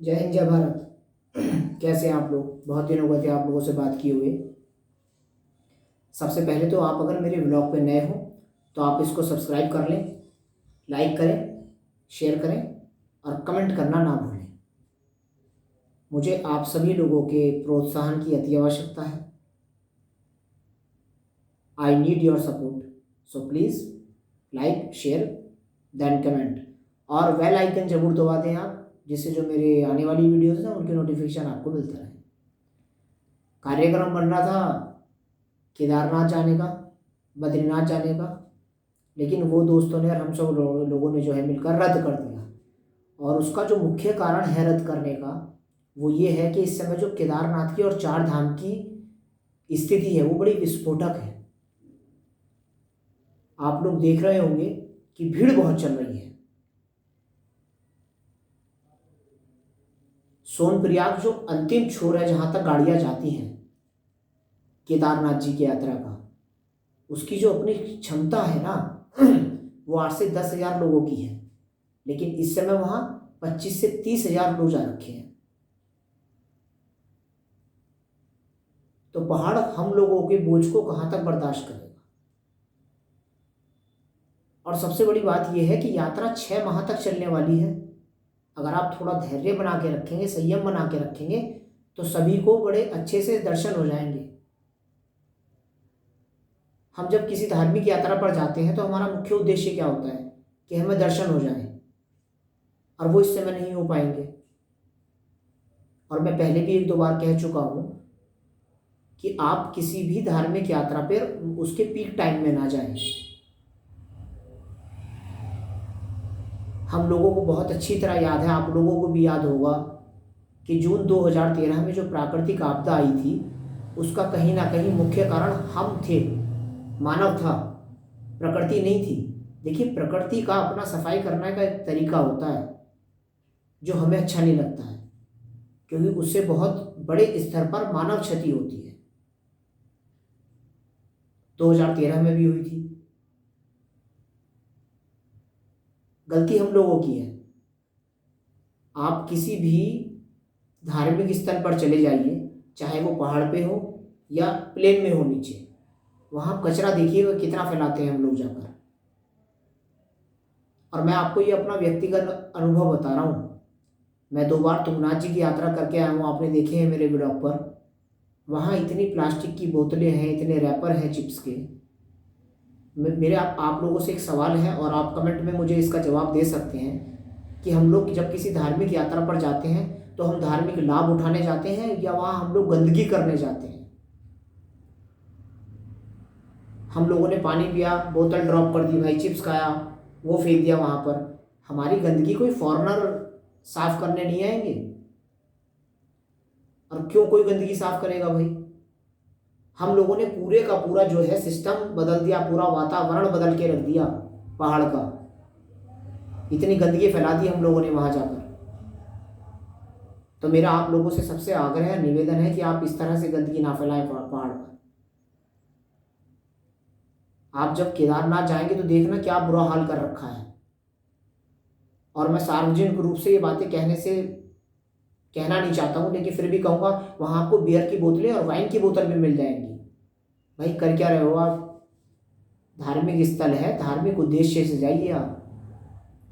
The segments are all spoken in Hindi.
जय हिंद जय भारत। कैसे हैं आप लोग? बहुत दिन हो गए थे आप लोगों से बात किए हुए। सबसे पहले तो आप अगर मेरे ब्लॉग पे नए हो तो आप इसको सब्सक्राइब कर लें, लाइक करें, शेयर करें और कमेंट करना ना भूलें। मुझे आप सभी लोगों के प्रोत्साहन की अति आवश्यकता है। I need your support, so please like, share, then comment और बेल आइकन जरूर दबा दें आप, जिससे जो मेरे आने वाली वीडियोस हैं उनके नोटिफिकेशन आपको मिलता रहे। कार्यक्रम बन रहा था केदारनाथ जाने का, बद्रीनाथ जाने का, लेकिन वो दोस्तों ने और हम सब लोगों ने जो है मिलकर रद्द कर दिया। और उसका जो मुख्य कारण है रद्द करने का वो ये है कि इस समय जो केदारनाथ की और चार धाम की स्थिति है वो बड़ी विस्फोटक है। आप लोग देख रहे होंगे कि भीड़ बहुत चल रही है। सोनप्रयाग जो अंतिम छोर है जहां तक गाड़ियां जाती हैं केदारनाथ जी की यात्रा का, उसकी जो अपनी क्षमता है ना वो 8 से 10 हज़ार लोगों की है, लेकिन इस समय वहां 25 से 30 हज़ार लोग जा रखे हैं। तो पहाड़ हम लोगों के बोझ को कहां तक बर्दाश्त करेगा। और सबसे बड़ी बात यह है कि यात्रा 6 माह तक चलने वाली है। अगर आप थोड़ा धैर्य बना के रखेंगे, संयम बना के रखेंगे तो सभी को बड़े अच्छे से दर्शन हो जाएंगे। हम जब किसी धार्मिक यात्रा पर जाते हैं तो हमारा मुख्य उद्देश्य क्या होता है कि हमें दर्शन हो जाए, और वो इस समय नहीं हो पाएंगे। और मैं पहले भी 1-2 बार कह चुका हूं कि आप किसी भी धार्मिक यात्रा पर उसके पीक टाइम में ना जाएं। हम लोगों को बहुत अच्छी तरह याद है, आप लोगों को भी याद होगा कि जून 2013 में जो प्राकृतिक आपदा आई थी उसका कहीं ना कहीं मुख्य कारण हम थे, मानव था, प्रकृति नहीं थी। देखिए, प्रकृति का अपना सफाई करने का एक तरीका होता है जो हमें अच्छा नहीं लगता है, क्योंकि उससे बहुत बड़े स्तर पर मानव क्षति होती है। 2013 में भी हुई थी। गलती हम लोगों की है। आप किसी भी धार्मिक स्थल पर चले जाइए, चाहे वो पहाड़ पे हो या प्लेन में हो नीचे, वहां कचरा देखिएगा कितना फैलाते हैं हम लोग जाकर। और मैं आपको ये अपना व्यक्तिगत अनुभव बता रहा हूँ। मैं 2 बार तुंगनाथ जी की यात्रा करके आया हूँ, आपने देखे हैं मेरे ब्लॉग पर। वहाँ इतनी प्लास्टिक की बोतलें हैं, इतने रैपर हैं चिप्स के। मेरे आप लोगों से एक सवाल है और आप कमेंट में मुझे इसका जवाब दे सकते हैं कि हम लोग जब किसी धार्मिक यात्रा पर जाते हैं तो हम धार्मिक लाभ उठाने जाते हैं या वहाँ हम लोग गंदगी करने जाते हैं। हम लोगों ने पानी पिया, बोतल ड्रॉप कर दी, भाई चिप्स खाया, वो फेंक दिया वहाँ पर। हमारी गंदगी कोई फॉरेनर साफ करने नहीं आएंगे। और क्यों कोई गंदगी साफ करेगा भाई? हम लोगों ने पूरे का पूरा जो है सिस्टम बदल दिया, पूरा वातावरण बदल के रख दिया पहाड़ का। इतनी गंदगी फैला दी हम लोगों ने वहां जाकर। तो मेरा आप लोगों से सबसे आग्रह निवेदन है कि आप इस तरह से गंदगी ना फैलाएं पहाड़ पर। आप जब केदारनाथ जाएंगे तो देखना क्या बुरा हाल कर रखा है। और मैं सार्वजनिक रूप से ये बातें कहना नहीं चाहता हूँ, लेकिन फिर भी कहूँगा, वहाँ आपको बियर की बोतलें और वाइन की बोतल भी मिल जाएंगी। भाई कर क्या रहे हो आप? धार्मिक स्थल है, धार्मिक उद्देश्य से जाइए।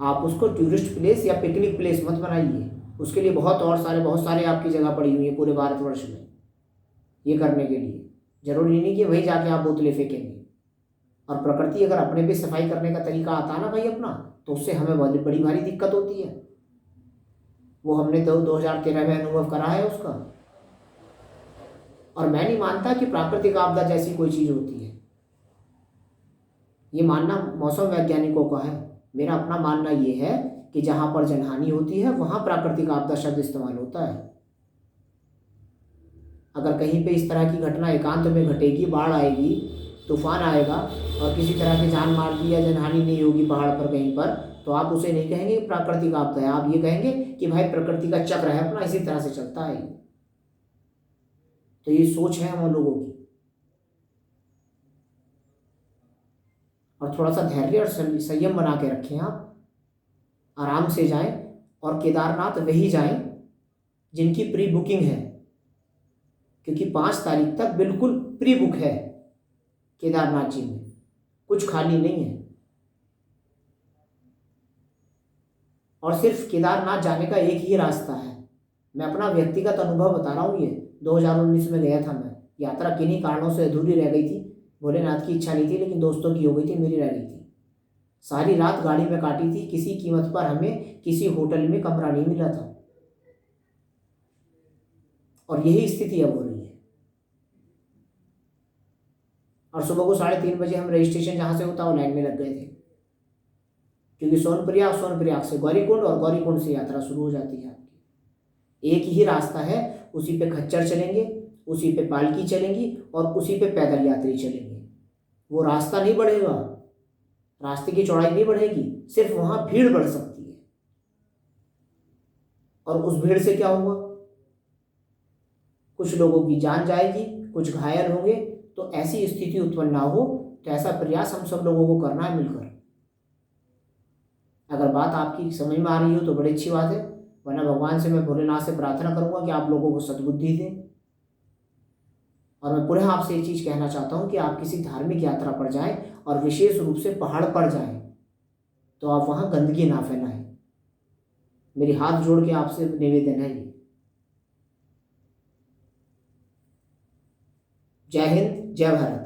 आप उसको टूरिस्ट प्लेस या पिकनिक प्लेस मत बनाइए। उसके लिए बहुत सारे आपकी जगह पड़ी हुई है पूरे भारतवर्ष में ये करने के लिए। जरूरी नहीं कि वहीं जाके आप बोतलें फेंकेंगे। और प्रकृति अगर अपने भी सफाई करने का तरीका आता है ना भाई अपना, तो उससे हमें बहुत बड़ी भारी दिक्कत होती है। वो हमने तो 2013 में अनुभव करा है उसका। और मैं नहीं मानता कि प्राकृतिक आपदा जैसी कोई चीज होती है। ये मानना मौसम वैज्ञानिकों का है। मेरा अपना मानना ये है कि जहां पर जनहानि होती है वहां प्राकृतिक आपदा शब्द इस्तेमाल होता है। अगर कहीं पे इस तरह की घटना एकांत में घटेगी, बाढ़ आएगी, तूफान आएगा और किसी तरह की जान मार दी या जनहानि नहीं होगी पहाड़ पर कहीं पर, तो आप उसे नहीं कहेंगे प्राकृतिक आपदा है। आप ये कहेंगे कि भाई प्रकृति का चक्र है अपना, इसी तरह से चलता है। तो ये सोच है हम लोगों की। और थोड़ा सा धैर्य और संयम बना के रखें। आप आराम से जाएं और केदारनाथ वही जाएं जिनकी प्री बुकिंग है, क्योंकि 5 तारीख तक बिल्कुल प्री बुक है केदारनाथ जी में, कुछ खाली नहीं है। और सिर्फ केदारनाथ जाने का एक ही रास्ता है। मैं अपना व्यक्तिगत अनुभव बता रहा हूँ, ये 2019 में गया था मैं। यात्रा किन्हीं कारणों से अधूरी रह गई थी, भोलेनाथ की इच्छा नहीं थी, लेकिन दोस्तों की हो गई थी, मेरी रह गई थी। सारी रात गाड़ी में काटी थी, किसी कीमत पर हमें किसी होटल में कमरा नहीं मिला था, और यही स्थिति अब हो रही है। और सुबह को 3:30 बजे हम रजिस्ट्रेशन जहाँ से होता वो लाइन में लग गए थे, क्योंकि सोनप्रयाग से गौरीकुंड और गौरीकुंड से यात्रा शुरू हो जाती है आपकी। एक ही रास्ता है, उसी पे खच्चर चलेंगे, उसी पे पालकी चलेंगी और उसी पे पैदल यात्री चलेंगे। वो रास्ता नहीं बढ़ेगा, रास्ते की चौड़ाई नहीं बढ़ेगी, सिर्फ वहाँ भीड़ बढ़ सकती है। और उस भीड़ से क्या हुआ, कुछ लोगों की जान जाएगी, कुछ घायल होंगे। तो ऐसी स्थिति उत्पन्न ना हो, तो ऐसा प्रयास हम सब लोगों को करना है मिलकर। अगर बात आपकी समझ में आ रही हो तो बड़ी अच्छी बात है, वरना भगवान से, मैं भोलेनाथ से प्रार्थना करूंगा कि आप लोगों को सद्बुद्धि दें। और मैं पुनः आपसे ये चीज़ कहना चाहता हूँ कि आप किसी धार्मिक यात्रा पर जाएं, और विशेष रूप से पहाड़ पर जाएं, तो आप वहाँ गंदगी ना फैलाएं। मेरी हाथ जोड़ के आपसे निवेदन है ये। जय हिंद, जय भारत।